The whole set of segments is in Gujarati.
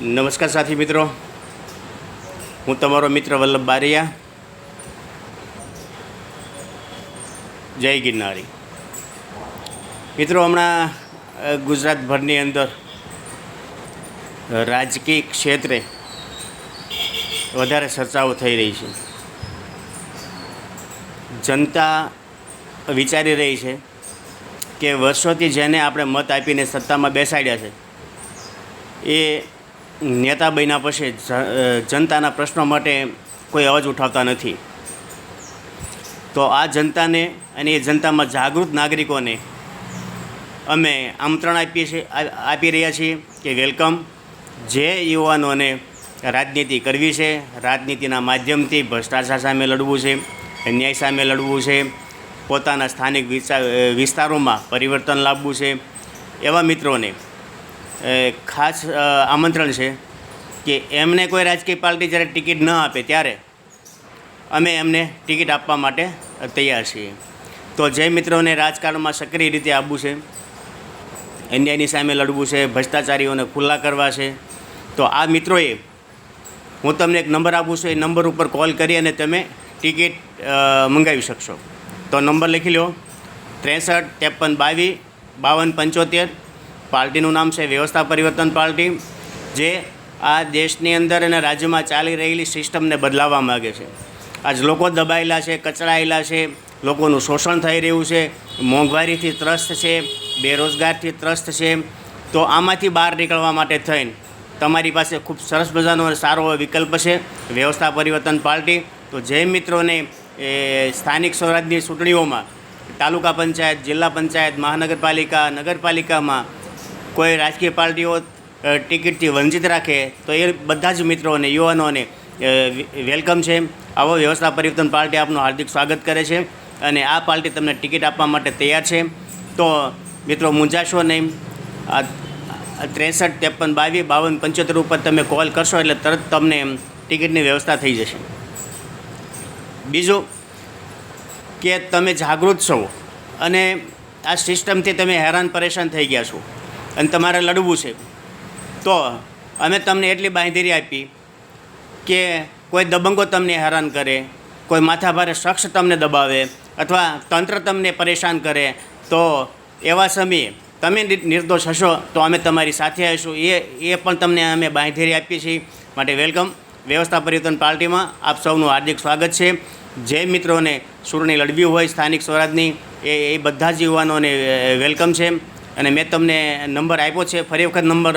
નમસ્કાર સાથી મિત્રો, હું તમારો મિત્ર વલ્લભ બારૈયા. જય ગિરનારી. મિત્રો, હમણાં ગુજરાતભરની અંદર રાજકીય ક્ષેત્રે વધારે ચર્ચાઓ થઈ રહી છે. જનતા વિચારી રહી છે કે વર્ષોથી જેને આપણે મત આપીને સત્તામાં બેસાડ્યા છે એ નેતા બન્યા પછી જનતાના પ્રશ્નો માટે કોઈ અવાજ ઉઠાવતા નથી. તો આ જનતાને અને એ જનતામાં જાગૃત નાગરિકોને અમે આમંત્રણ આપી રહ્યા છીએ કે વેલકમ. જે યુવાનોને રાજનીતિ કરવી છે, રાજનીતિના માધ્યમથી ભ્રષ્ટાચાર સામે લડવું છે, અન્યાય સામે લડવું છે, પોતાના સ્થાનિક વિસ્તારોમાં પરિવર્તન લાવવું છે, એવા મિત્રોને ખાસ આમંત્રણ છે કે એમને કોઈ રાજકીય પાર્ટી જ્યારે ટિકિટ ન આપે ત્યારે અમે એમને ટિકિટ આપવા માટે તૈયાર છીએ. તો જે મિત્રોને રાજકારણમાં સક્રિય રીતે આવવું છે, અન્યાયની સામે લડવું છે, ભ્રષ્ટાચારીઓને ખુલ્લા કરવા છે, તો આ મિત્રોએ હું તમને એક નંબર આપું છું. એ નંબર ઉપર કોલ કરી અને તમે ટિકિટ મંગાવી શકશો. તો નંબર લખી લો: 63 53 22 52 75. પાર્ટીનું નામ છે વ્યવસ્થા પરિવર્તન પાર્ટી, જે આ દેશની અંદર અને રાજ્યમાં ચાલી રહેલી સિસ્ટમને બદલાવવા માગે છે. આજ લોકો દબાયેલા છે, કચડાયેલા છે, લોકોનું શોષણ થઈ રહ્યું છે, મોંઘવારીથી ત્રસ્ત છે, બેરોજગારથી ત્રસ્ત છે. તો આમાંથી બહાર નીકળવા માટે થઈને તમારી પાસે ખૂબ સરસ મજાનો સારો વિકલ્પ છે વ્યવસ્થા પરિવર્તન પાર્ટી. તો જે મિત્રોને સ્થાનિક સ્વરાજની ચૂંટણીઓમાં તાલુકા પંચાયત, જિલ્લા પંચાયત, મહાનગરપાલિકા, નગરપાલિકામાં કોઈ રાજકીય પાર્ટીઓ ટિકિટથી વંચિત રાખે તો એ બધા જ મિત્રોને, યુવાનોને વેલકમ છે. આવો વ્યવસ્થા પરિવર્તન પાર્ટી આપનું હાર્દિક સ્વાગત કરે છે અને આ પાર્ટી તમને ટિકિટ આપવા માટે તૈયાર છે. તો મિત્રો, મૂંઝાશો નહીં. 63 53 22 52 75 ઉપર તમે કોલ કરશો એટલે તરત તમને ટિકિટની વ્યવસ્થા થઈ જશે. બીજું કે તમે જાગૃત છો અને આ સિસ્ટમથી તમે હેરાન પરેશાન થઈ ગયા છો અને તમારે લડવું છે, તો અમે તમને એટલી બાંહેધરી આપી કે કોઈ દબંગો તમને હેરાન કરે, કોઈ માથાભારે શખ્સ તમને દબાવે અથવા તંત્ર તમને પરેશાન કરે, તો એવા સમયે તમે નિર્દોષ હશો તો અમે તમારી સાથે આવીશું. એ પણ તમને અમે બાંહેધરી આપીએ છીએ. માટે વેલકમ. વ્યવસ્થા પરિવર્તન પાર્ટીમાં આપ સૌનું હાર્દિક સ્વાગત છે. જે મિત્રોને ચૂંટણી લડવી હોય સ્થાનિક સ્વરાજની, એ બધા જ યુવાનોને વેલકમ છે. અને મેં તમને નંબર આપ્યો છે, ફરી વખત નંબર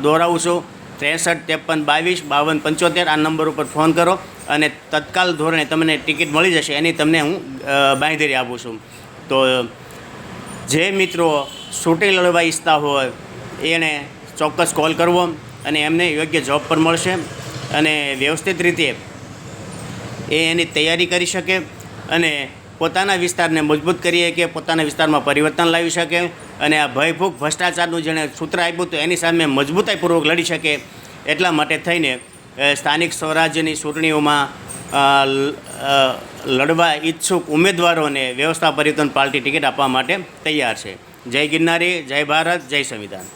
દોહરાવું છું: 63 53 22 52 75. આ નંબર ઉપર ફોન કરો અને તત્કાલ ધોરણે તમને ટિકિટ મળી જશે. એની તમને હું બાંહેધરી આપું છું. તો જે મિત્રો ચૂંટણી લડવા ઈચ્છતા હોય એણે ચોક્કસ કોલ કરવો અને એમને યોગ્ય જોબ પર મળશે અને વ્યવસ્થિત રીતે એની તૈયારી કરી શકે અને પોતાના વિસ્તારને મજબૂત કરીએ કે પોતાના વિસ્તારમાં પરિવર્તન લાવી શકે અને આ ભયભૂખ ભ્રષ્ટાચારનું જેણે સૂત્ર આપ્યું તો એની સામે મજબૂતાઈપૂર્વક લડી શકે. એટલા માટે થઈને સ્થાનિક સ્વરાજ્યની ચૂંટણીઓમાં લડવા ઈચ્છુક ઉમેદવારોને વ્યવસ્થા પરિવર્તન પાર્ટી ટિકિટ આપવા માટે તૈયાર છે. જય ગિરનારી, જય ભારત, જય સંવિધાન.